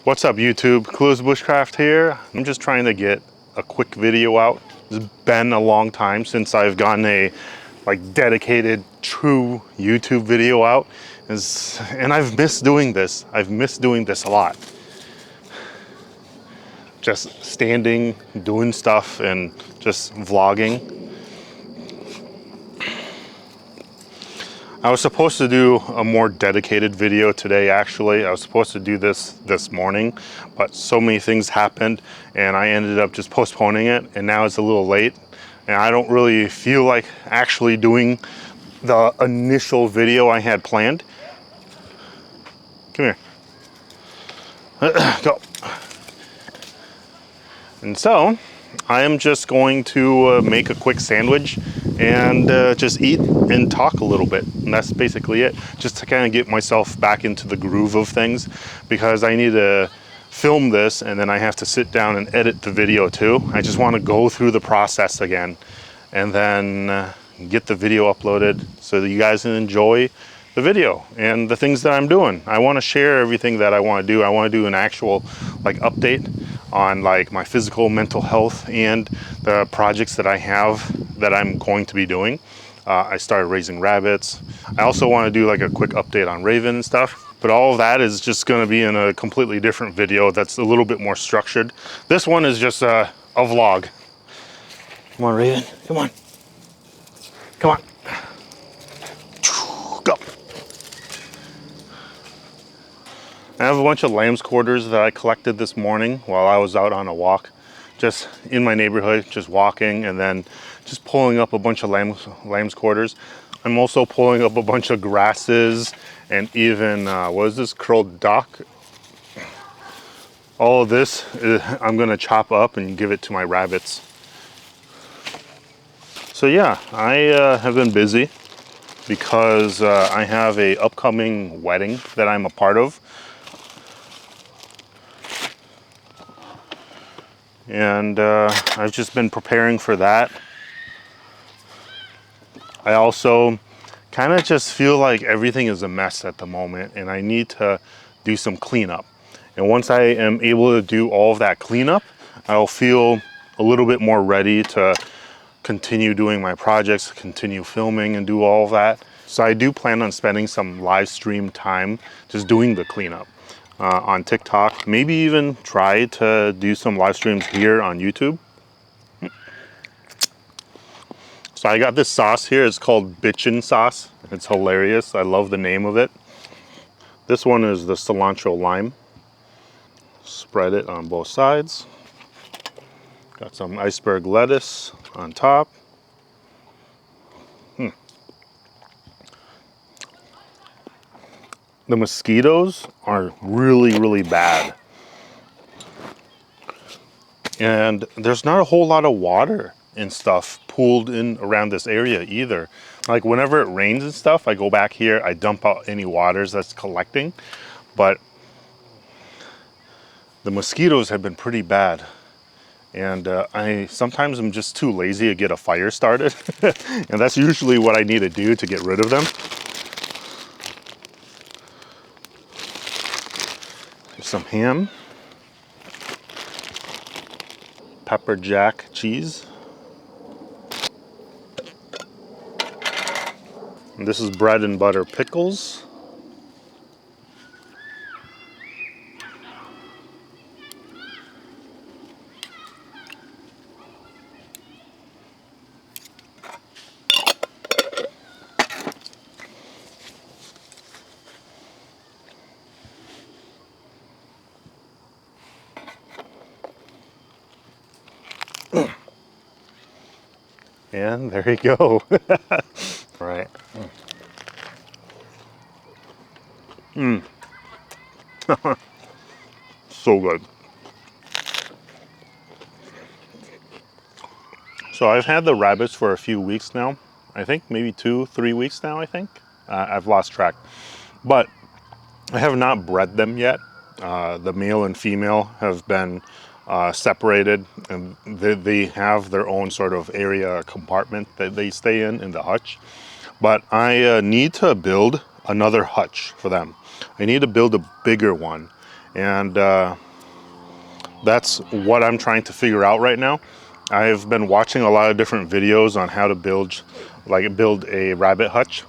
What's up YouTube, Clueless Bushcraft here. I'm just trying to get a quick video out. It's been a long time since I've gotten a dedicated true YouTube video out. And I've missed doing this. I've missed doing this a lot. Just standing, doing stuff, and just vlogging. I was supposed to do a more dedicated video today, actually. I was supposed to do this morning, but so many things happened and I ended up just postponing it, and now it's a little late and I don't really feel like actually doing the initial video I had planned. Come here. Go. And so I am just going to make a quick sandwich and just eat and talk a little bit. And that's basically it. Just to kind of get myself back into the groove of things, because I need to film this and then I have to sit down and edit the video too. I just want to go through the process again and then get the video uploaded so that you guys can enjoy the video and the things that I'm doing. I want to share everything that I want to do. I want to do an actual update on my physical, mental health, and the projects that I have that I'm going to be doing. I started raising rabbits. I also want to do a quick update on Raven and stuff, but all of that is just going to be in a completely different video that's a little bit more structured. This one is just a vlog. Come on, Raven, come on. Come on. Go. I have a bunch of lamb's quarters that I collected this morning while I was out on a walk, just in my neighborhood, just walking and then just pulling up a bunch of lamb's quarters. I'm also pulling up a bunch of grasses and even, what is this, curled dock? All of this I'm gonna chop up and give it to my rabbits. So yeah, I have been busy because I have a upcoming wedding that I'm a part of. And I've just been preparing for that. I also kind of just feel like everything is a mess at the moment and I need to do some cleanup. And once I am able to do all of that cleanup, I'll feel a little bit more ready to continue doing my projects, continue filming and do all of that. So I do plan on spending some live stream time just doing the cleanup. On TikTok, maybe even try to do some live streams here on YouTube. So I got this sauce here, it's called bitchin' sauce. It's hilarious, I love the name of it. This one is the cilantro lime. Spread it on both sides. Got some iceberg lettuce on top. The mosquitoes are really, really bad. And there's not a whole lot of water and stuff pooled in around this area either. Whenever it rains and stuff, I go back here, I dump out any waters that's collecting. But the mosquitoes have been pretty bad. And I sometimes am just too lazy to get a fire started. And that's usually what I need to do to get rid of them. Some ham, pepper jack cheese, and this is bread and butter pickles, and there you go. Right. So good. So I've had the rabbits for a few weeks now. I think maybe 2-3 weeks now, I think. I've lost track. But I have not bred them yet. The male and female have been separated, and they have their own sort of area compartment that they stay in the hutch. But I need to build another hutch for them. I need to build a bigger one, And that's what I'm trying to figure out right now. I've been watching a lot of different videos on how to build a rabbit hutch,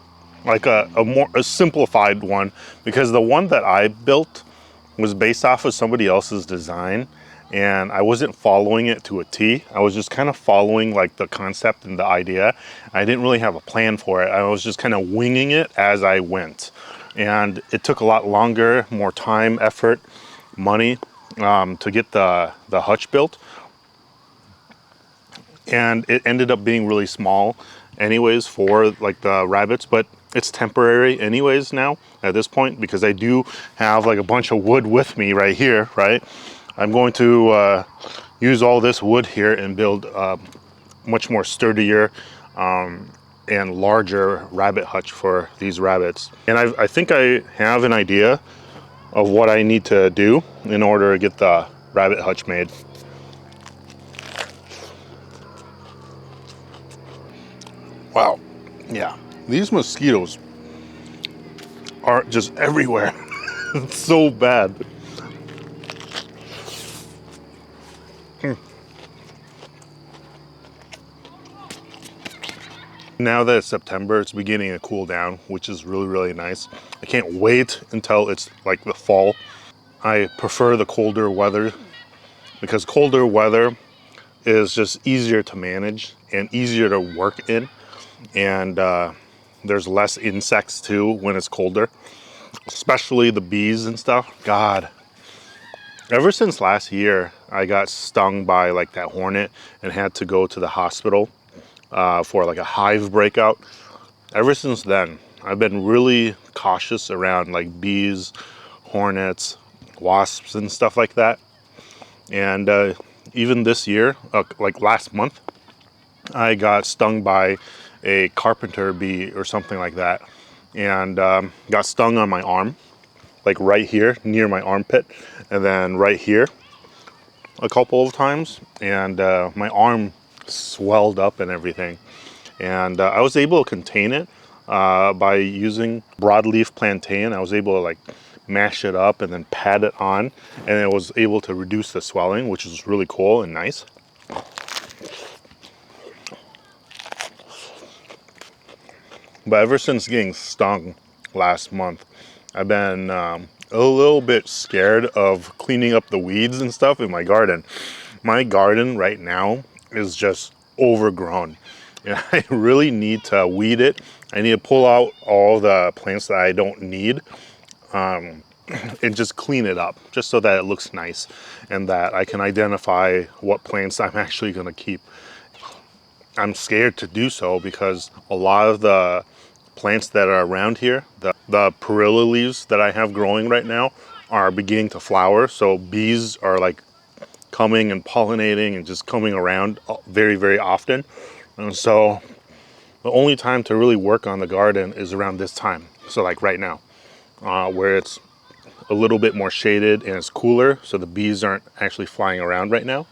like a simplified one, because the one that I built was based off of somebody else's design, and I wasn't following it to a T. I was just kind of following like the concept and the idea. I didn't really have a plan for it. I was just kind of winging it as I went, and it took a lot longer, more time, effort, money to get the hutch built, and it ended up being really small anyways for like the rabbits, but it's temporary anyways now at this point, because I do have like a bunch of wood with me right here, right? I'm going to use all this wood here and build a much more sturdier and larger rabbit hutch for these rabbits. And I think I have an idea of what I need to do in order to get the rabbit hutch made. Wow, yeah, these mosquitoes are just everywhere. It's so bad. Now that it's September, it's beginning to cool down, which is really, really nice. I can't wait until it's like the fall. I prefer the colder weather because colder weather is just easier to manage and easier to work in. And there's less insects too when it's colder, especially the bees and stuff. God, ever since last year, I got stung by like that hornet and had to go to the hospital for like a hive breakout. Ever since then, I've been really cautious around like bees, hornets, wasps, and stuff like that. And even this year, like last month, I got stung by a carpenter bee or something like that, and got stung on my arm, like right here near my armpit, and then right here a couple of times, and my arm swelled up and everything. And I was able to contain it by using broadleaf plantain. I was able to like mash it up and then pat it on, and it was able to reduce the swelling, which is really cool and nice. But ever since getting stung last month, I've been a little bit scared of cleaning up the weeds and stuff in my garden. My garden right now is just overgrown, and I really need to weed it. I need to pull out all the plants that I don't need and just clean it up, just so that it looks nice and that I can identify what plants I'm actually going to keep. I'm scared to do so because a lot of the plants that are around here, the perilla leaves that I have growing right now, are beginning to flower. So bees are like coming and pollinating and just coming around very, very often. And so the only time to really work on the garden is around this time. So like right now, where it's a little bit more shaded and it's cooler, so the bees aren't actually flying around right now.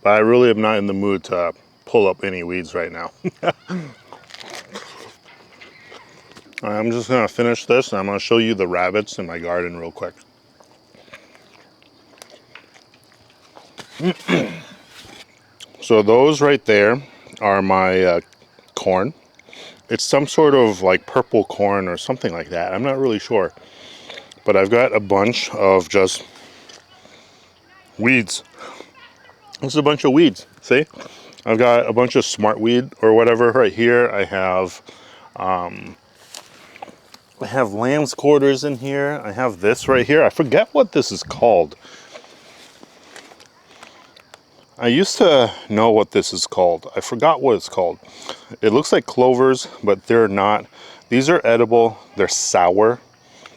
But I really am not in the mood to pull up any weeds right now. I'm just gonna finish this and I'm gonna show you the rabbits in my garden real quick. So those right there are my corn. It's some sort of like purple corn or something like that. I'm not really sure. But I've got a bunch of just weeds. This is a bunch of weeds, see? I've got a bunch of smartweed or whatever right here. I have lamb's quarters in here. I have this right here. I forget what this is called. I used to know what this is called. I forgot what it's called. It looks like clovers, but they're not. These are edible. They're sour.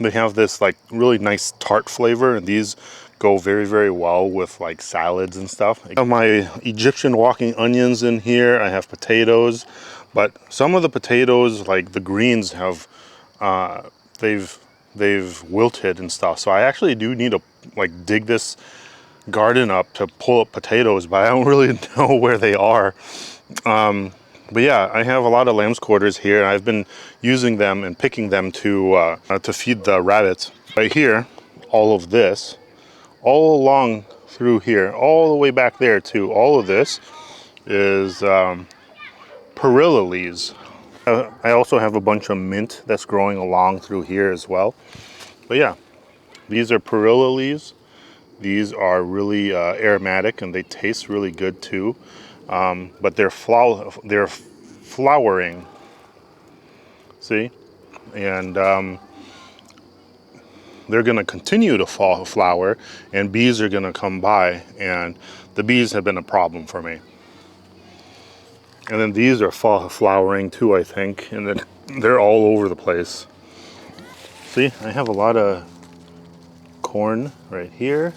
They have this like really nice tart flavor, and these go very, very well with like salads and stuff. I have my Egyptian walking onions in here. I have potatoes, but some of the potatoes, like the greens, have they've wilted and stuff. So I actually do need to like dig this garden up to pull up potatoes, but I don't really know where they are. But yeah, I have a lot of lamb's quarters here, and I've been using them and picking them to feed the rabbits. Right here, all of this, all along through here, all the way back there too, all of this is perilla leaves. I also have a bunch of mint that's growing along through here as well. But yeah, these are perilla leaves. These are really aromatic and they taste really good too. But they're flowering, see? And they're gonna continue to flower and bees are gonna come by, and the bees have been a problem for me. And then these are flowering too, I think, and then they're all over the place. See, I have a lot of corn right here.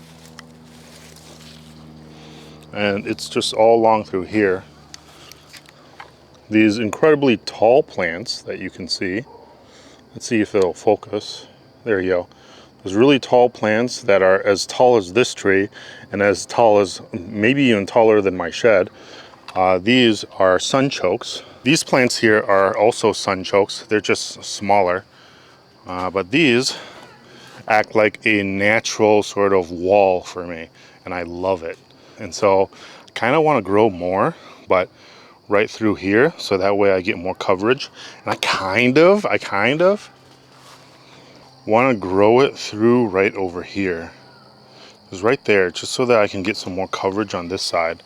And it's just all along through here. These incredibly tall plants that you can see. Let's see if it'll focus. There you go. There's really tall plants that are as tall as this tree and as tall as, maybe even taller than my shed. These are sunchokes. These plants here are also sunchokes. They're just smaller. But these act like a natural sort of wall for me, and I love it. And so I kind of want to grow more, but right through here, so that way I get more coverage. And I kind of want to grow it through right over here. It's right there, just so that I can get some more coverage on this side.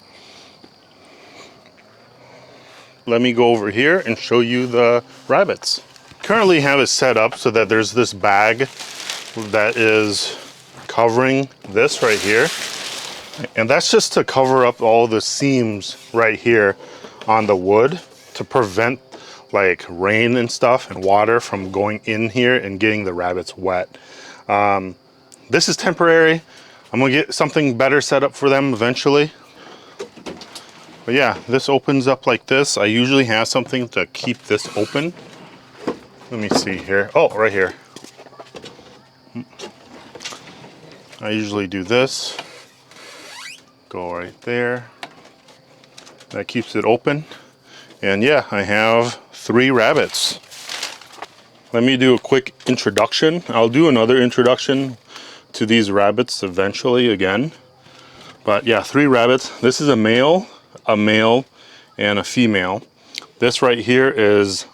Let me go over here and show you the rabbits. Currently have it set up so that there's this bag that is covering this right here. And that's just to cover up all the seams right here on the wood to prevent like rain and stuff and water from going in here and getting the rabbits wet. This is temporary. I'm gonna get something better set up for them eventually. But yeah, this opens up like this. I usually have something to keep this open. Let me see here. Oh, right here. I usually do this. Go right there. That keeps it open. And yeah, I have 3 rabbits. Let me do a quick introduction. I'll do another introduction to these rabbits eventually again. But yeah, 3 rabbits. This is a male, and a female. This right here is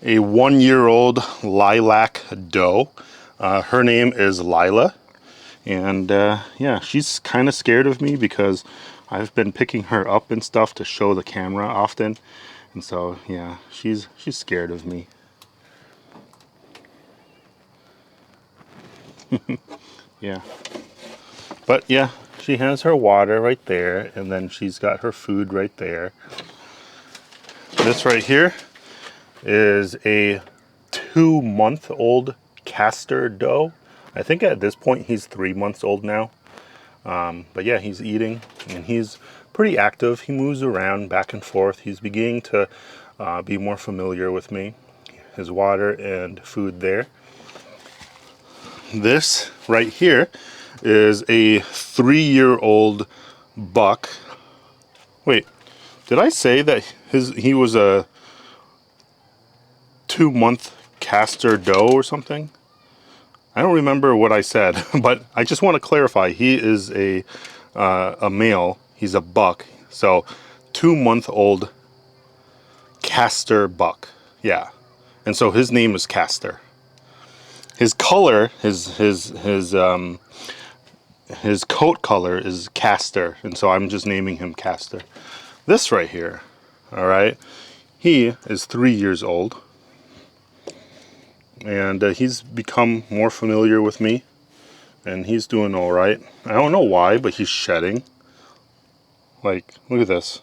a 1-year-old lilac doe. Her name is Lila. And yeah, she's kind of scared of me because I've been picking her up and stuff to show the camera often. And so yeah, she's scared of me. Yeah. But yeah, she has her water right there, and then she's got her food right there. This right here is a 2-month-old castor doe. I think at this point he's 3 months old now. But yeah, he's eating and he's pretty active. He moves around back and forth. He's beginning to be more familiar with me. His water and food there. This right here is a 3-year-old buck. Wait, did I say that he was a 2-month castor doe or something? I don't remember what I said, but I just want to clarify. He is a male. He's a buck. So 2-month-old castor buck. Yeah. And so his name is Castor. His color, his coat color is Castor, and so I'm just naming him Castor. This right here, all right, he is 3 years old. And he's become more familiar with me, and he's doing all right. I don't know why, but he's shedding. Like, look at this.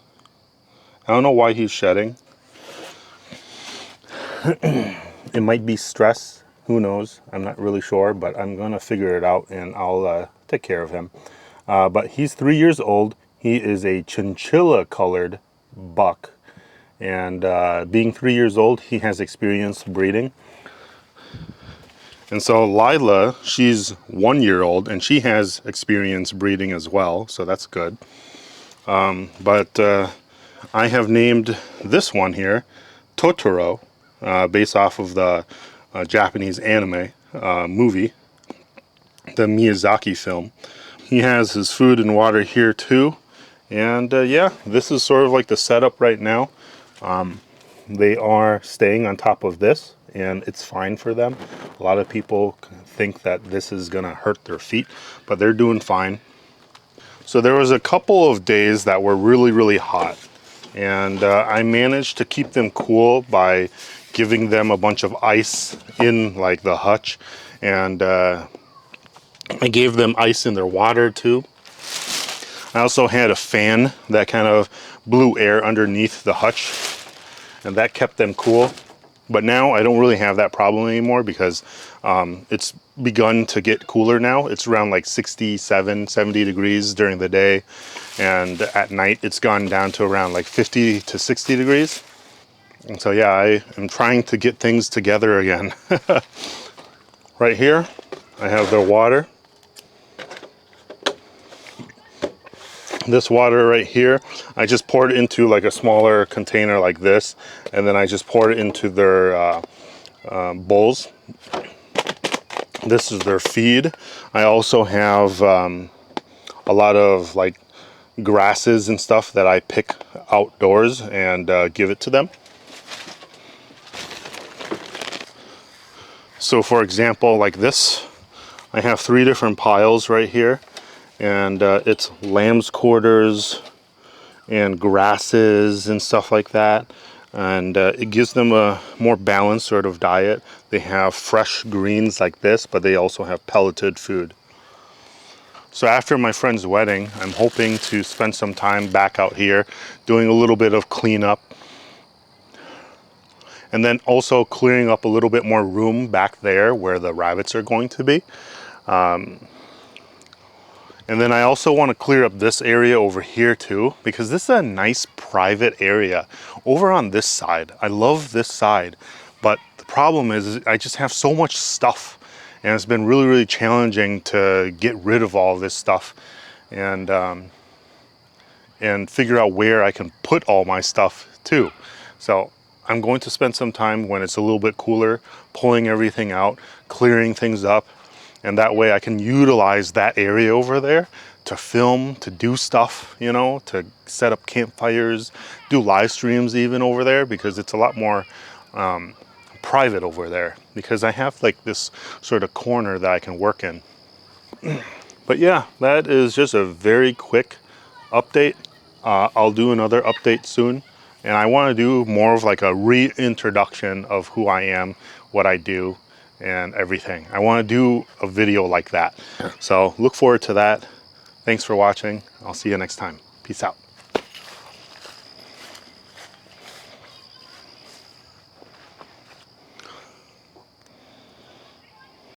I don't know why he's shedding. It might be stress. Who knows? I'm not really sure, but I'm going to figure it out, and I'll take care of him. But he's 3 years old. He is a chinchilla-colored buck. And being 3 years old, he has experience breeding. And so Lila, she's 1 year old, and she has experience breeding as well, so that's good. But I have named this one here Totoro, based off of the Japanese anime movie, the Miyazaki film. He has his food and water here too. And yeah, this is sort of like the setup right now. They are staying on top of this, and it's fine for them. A lot of people think that this is gonna hurt their feet, but they're doing fine. So there was a couple of days that were really, really hot, and I managed to keep them cool by giving them a bunch of ice in like the hutch, and I gave them ice in their water too. I also had a fan that kind of blew air underneath the hutch, and that kept them cool. But now I don't really have that problem anymore because it's begun to get cooler now. It's around like 67, 70 degrees during the day, and at night it's gone down to around like 50 to 60 degrees. And so yeah, I am trying to get things together again. Right here, I have their water. This water right here, I just poured it into like a smaller container like this, and then I just poured it into their bowls. This is their feed. I also have a lot of like grasses and stuff that I pick outdoors and give it to them. So for example, like this, I have 3 different piles right here, and it's lamb's quarters and grasses and stuff like that, and it gives them a more balanced sort of diet. They have fresh greens like this, but they also have pelleted food. So after my friend's wedding, I'm hoping to spend some time back out here doing a little bit of cleanup, and then also clearing up a little bit more room back there where the rabbits are going to be. And then I also want to clear up this area over here too, because this is a nice private area over on this side. I love this side, but the problem is I just have so much stuff, and it's been really, really challenging to get rid of all this stuff and figure out where I can put all my stuff too. So I'm going to spend some time when it's a little bit cooler, pulling everything out, clearing things up, and that way I can utilize that area over there to film, to do stuff, you know, to set up campfires, do live streams even over there, because it's a lot more private over there, because I have like this sort of corner that I can work in. But yeah, that is just a very quick update. I'll do another update soon, and I want to do more of like a reintroduction of who I am, what I do, and everything. I want to do a video like that. So look forward to that. Thanks for watching. I'll see you next time. Peace out.